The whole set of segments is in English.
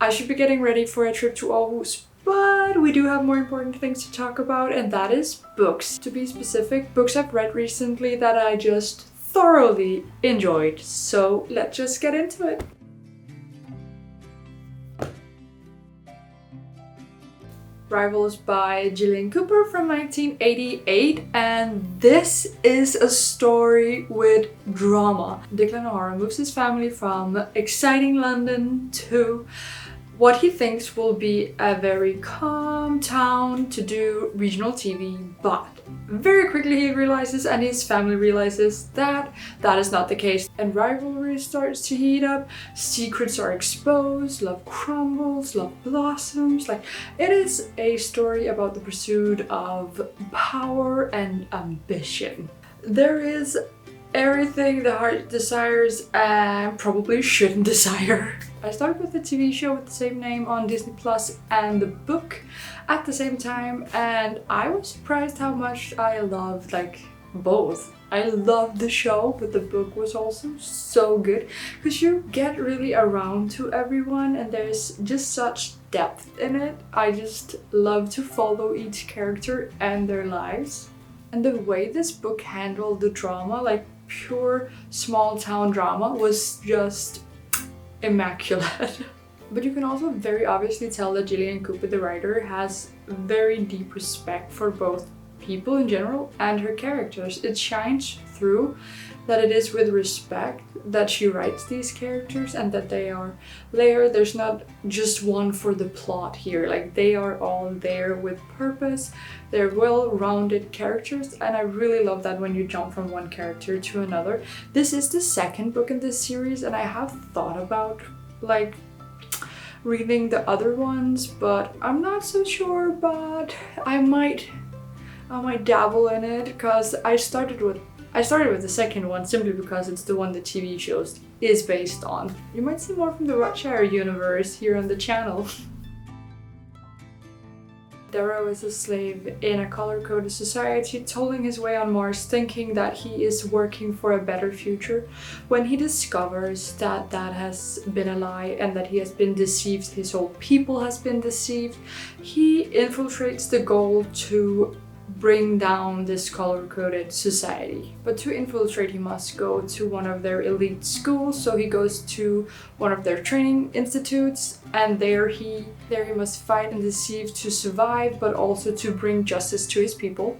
I should be getting ready for a trip to Aarhus, but we do have more important things to talk about, and that is books. To be specific, books I've read recently that I just thoroughly enjoyed. So let's just get into it. Rivals by Jilly and Cooper from 1988, and this is a story with drama. Declan O'Hara moves his family from exciting London to what he thinks will be a very calm town to do regional TV, but very quickly he realizes, and his family realizes, that that is not the case. And rivalry starts to heat up, secrets are exposed, love crumbles, love blossoms. Like, it is a story about the pursuit of power and ambition. There is everything the heart desires and probably shouldn't desire. I started with the TV show with the same name on Disney Plus and the book at the same time, and I was surprised how much I loved both. I loved the show, but the book was also so good because you get really around to everyone and there's just such depth in it. I just love to follow each character and their lives. And the way this book handled the drama, like pure small town drama, was just immaculate. But you can also very obviously tell that Gillian Cooper, the writer, has very deep respect for both people in general and her characters. It shines through that it is with respect that she writes these characters and that they are layered. There's not just one for the plot here, like they are all there with purpose. They're well-rounded characters, and I really love that when you jump from one character to another. This is the second book in this series, and I have thought about reading the other ones, but I'm not so sure, but I might dabble in it because I started with the second one simply because it's the one the TV shows is based on. You might see more from the Rutshire universe here on the channel. Darrow is a slave in a color-coded society, tolling his way on Mars, thinking that he is working for a better future. When he discovers that that has been a lie and that he has been deceived, his whole people has been deceived, he infiltrates the goal to bring down this color-coded society. But to infiltrate, he must go to one of their elite schools, so he goes to one of their training institutes, and there he must fight and deceive to survive, but also to bring justice to his people.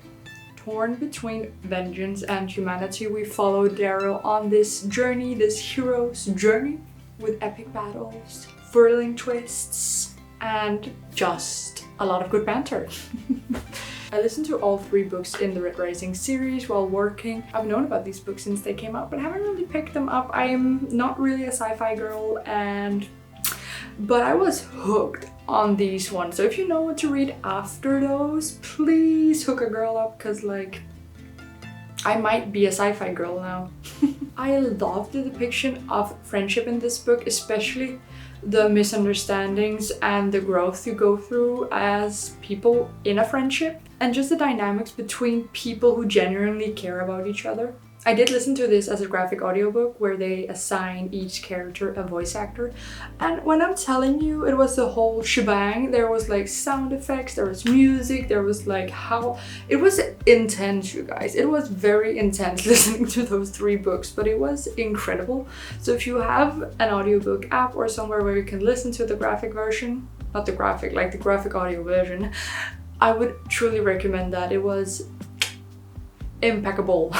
Torn between vengeance and humanity, we follow Darrow on this journey, this hero's journey, with epic battles, thrilling twists, and just a lot of good banter. I listened to all 3 books in the Red Rising series while working. I've known about these books since they came out, but haven't really picked them up. I am not really a sci-fi girl, but I was hooked on these ones. So if you know what to read after those, please hook a girl up, because I might be a sci-fi girl now. I love the depiction of friendship in this book, especially the misunderstandings and the growth you go through as people in a friendship, and just the dynamics between people who genuinely care about each other. I did listen to this as a graphic audiobook where they assign each character a voice actor, and when I'm telling you, it was the whole shebang. There was sound effects, there was music, there was it was intense, you guys. It was very intense listening to those 3 books, but it was incredible. So if you have an audiobook app or somewhere where you can listen to the graphic version, not the graphic, the graphic audio version, I would truly recommend that. It was impeccable.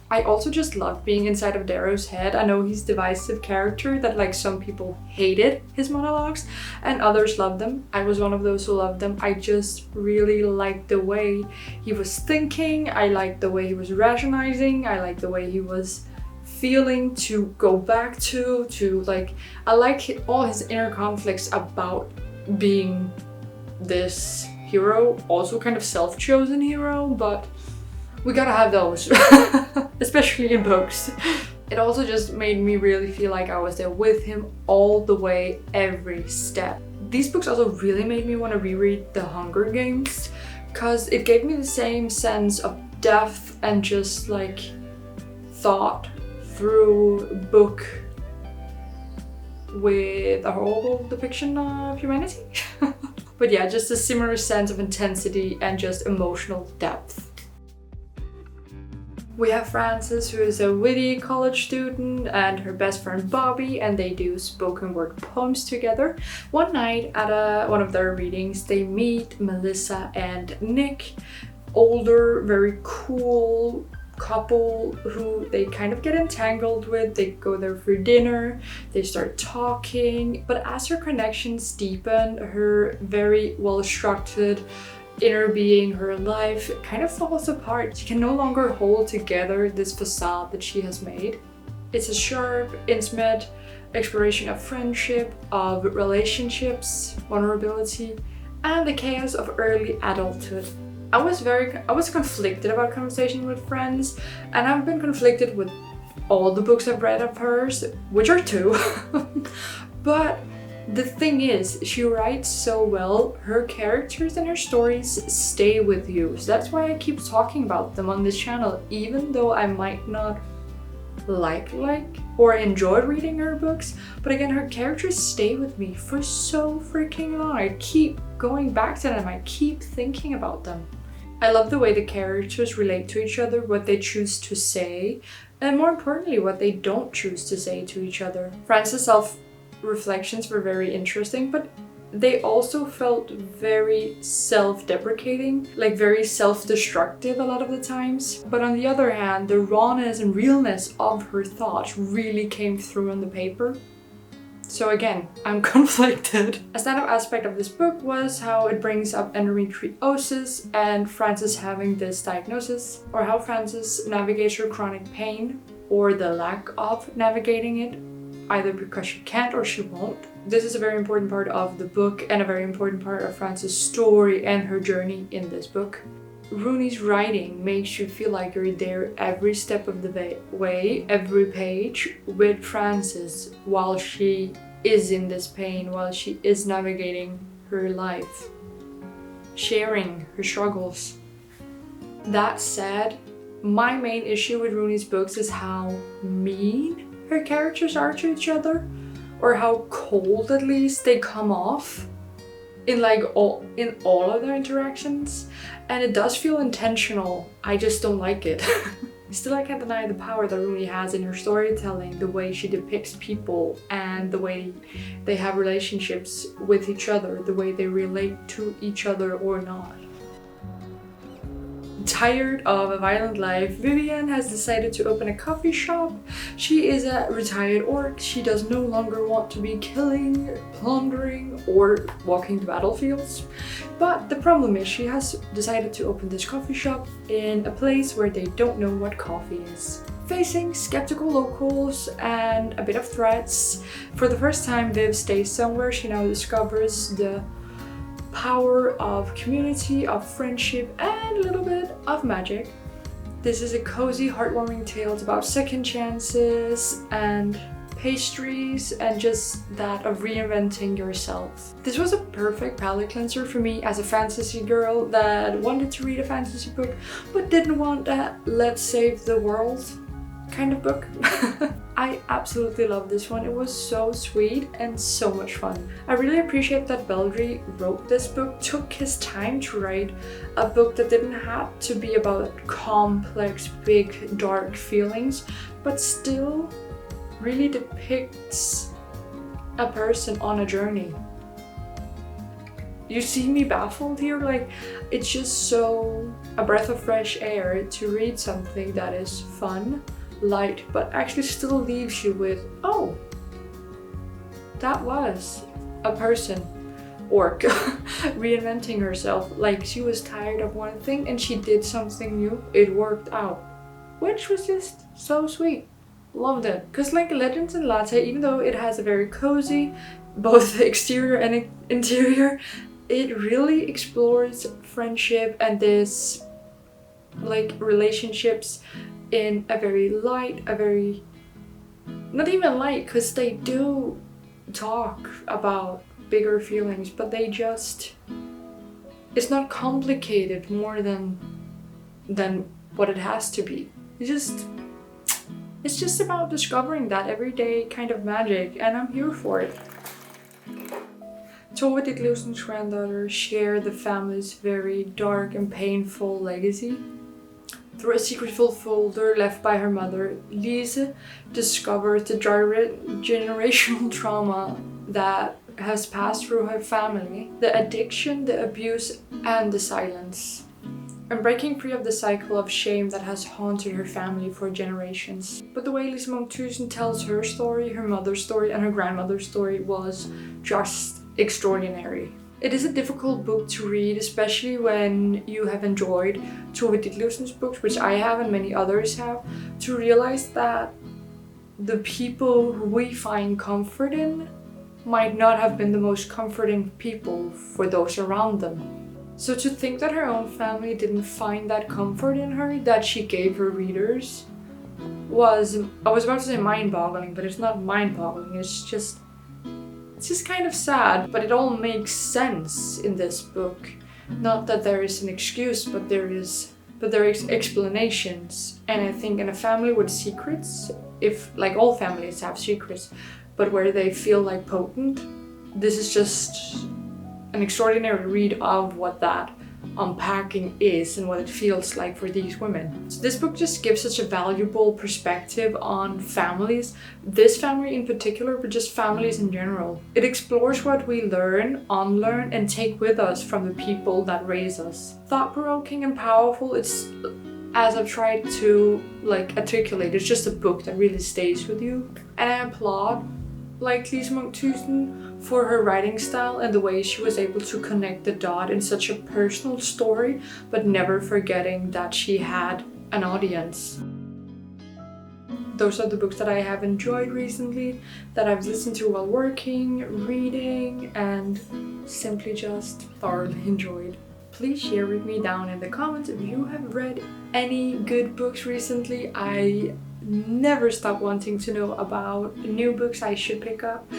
I also just loved being inside of Darrow's head. I know he's a divisive character that some people hated his monologues and others loved them. I was one of those who loved them. I just really liked the way he was thinking. I liked the way he was rationalizing. I liked the way he was feeling to go back to I like all his inner conflicts about being this hero, also kind of self-chosen hero, but we gotta have those, especially in books. It also just made me really feel like I was there with him all the way, every step. These books also really made me want to reread The Hunger Games, because it gave me the same sense of depth and just thought through book with a horrible depiction of humanity. But yeah, just a similar sense of intensity and just emotional depth. We have Frances, who is a witty college student, and her best friend Bobby, and they do spoken word poems together. One night at one of their readings, they meet Melissa and Nick, older, very cool couple who they kind of get entangled with. They go there for dinner, they start talking, but as her connections deepen, her very well-structured inner being, her life kind of falls apart. She can no longer hold together this facade that she has made. It's a sharp, intimate exploration of friendship, of relationships, vulnerability, and the chaos of early adulthood. I was conflicted about Conversation with Friends, and I've been conflicted with all the books I've read of hers, which are 2. But the thing is, she writes so well, her characters and her stories stay with you. So that's why I keep talking about them on this channel, even though I might not like or enjoy reading her books. But again, her characters stay with me for so freaking long. I keep going back to them, I keep thinking about them. I love the way the characters relate to each other, what they choose to say, and more importantly, what they don't choose to say to each other. Frances' self-reflections were very interesting, but they also felt very self-deprecating, like very self-destructive a lot of the times. But on the other hand, the rawness and realness of her thoughts really came through on the paper. So again, I'm conflicted. A stand-up aspect of this book was how it brings up endometriosis and Frances having this diagnosis, or how Frances navigates her chronic pain, or the lack of navigating it, either because she can't or she won't. This is a very important part of the book and a very important part of Frances' story and her journey in this book. Rooney's writing makes you feel like you're there every step of the way, every page, with Frances while she is in this pain, while she is navigating her life, sharing her struggles. That said, my main issue with Rooney's books is how mean her characters are to each other, or how cold at least they come off in all of their interactions. And it does feel intentional, I just don't like it. Still, I can't deny the power that Rooney has in her storytelling, the way she depicts people and the way they have relationships with each other, the way they relate to each other or not. Tired of a violent life, Vivian has decided to open a coffee shop. She is a retired orc. She does no longer want to be killing, plundering, or walking the battlefields. But the problem is she has decided to open this coffee shop in a place where they don't know what coffee is. Facing skeptical locals and a bit of threats, for the first time Viv stays somewhere. She now discovers the power of community, of friendship, and a little bit of magic. This is a cozy, heartwarming tale. It's about second chances and pastries and just that of reinventing yourself. This was a perfect palate cleanser for me as a fantasy girl that wanted to read a fantasy book but didn't want a let's save the world kind of book. I absolutely love this one. It was so sweet and so much fun. I really appreciate that Baldree wrote this book, took his time to write a book that didn't have to be about complex, big, dark feelings, but still really depicts a person on a journey. You see me baffled here? Like, it's just so a breath of fresh air to read something that is fun, light, but actually still leaves you with, oh, that was a person, orc, reinventing herself. Like, she was tired of one thing and she did something new. It worked out, which was just so sweet. Loved it. Because like Legends and Lattes, even though it has a very cozy, both exterior and interior, it really explores friendship and this like relationships in a very light, a very, not even light, because they do talk about bigger feelings, but they just, it's not complicated more than what it has to be. It's It's just about discovering that everyday kind of magic, and I'm here for it. Tove Ditlevsen's granddaughter shared the family's very dark and painful legacy. Through a secret folder left by her mother, Lise discovers the generational trauma that has passed through her family, the addiction, the abuse, and the silence. And breaking free of the cycle of shame that has haunted her family for generations. But the way Lise Munk tells her story, her mother's story, and her grandmother's story was just extraordinary. It is a difficult book to read, especially when you have enjoyed Tove Ditlevsen's books, which I have and many others have, to realize that the people who we find comfort in might not have been the most comforting people for those around them. So to think that her own family didn't find that comfort in her that she gave her readers was, I was about to say mind-boggling, but it's not mind-boggling, it's just kind of sad, but it all makes sense in this book. Not that there is an excuse, but there are explanations. And I think in a family with secrets, if like all families have secrets, but where they feel like potent, this is just an extraordinary read of what that unpacking is and what it feels like for these women. So this book just gives such a valuable perspective on families, this family in particular, but just families in general. It explores what we learn, unlearn, and take with us from the people that raise us. Thought-provoking and powerful. It's, as I've tried to articulate, it's just a book that really stays with you. And I applaud Lise Munk for her writing style and the way she was able to connect the dot in such a personal story, but never forgetting that she had an audience. Those are the books that I have enjoyed recently, that I've listened to while working, reading, and simply just thoroughly enjoyed. Please share with me down in the comments if you have read any good books recently. I never stop wanting to know about new books I should pick up.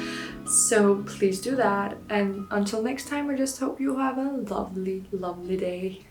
So please do that. And until next time, I just hope you have a lovely, lovely day.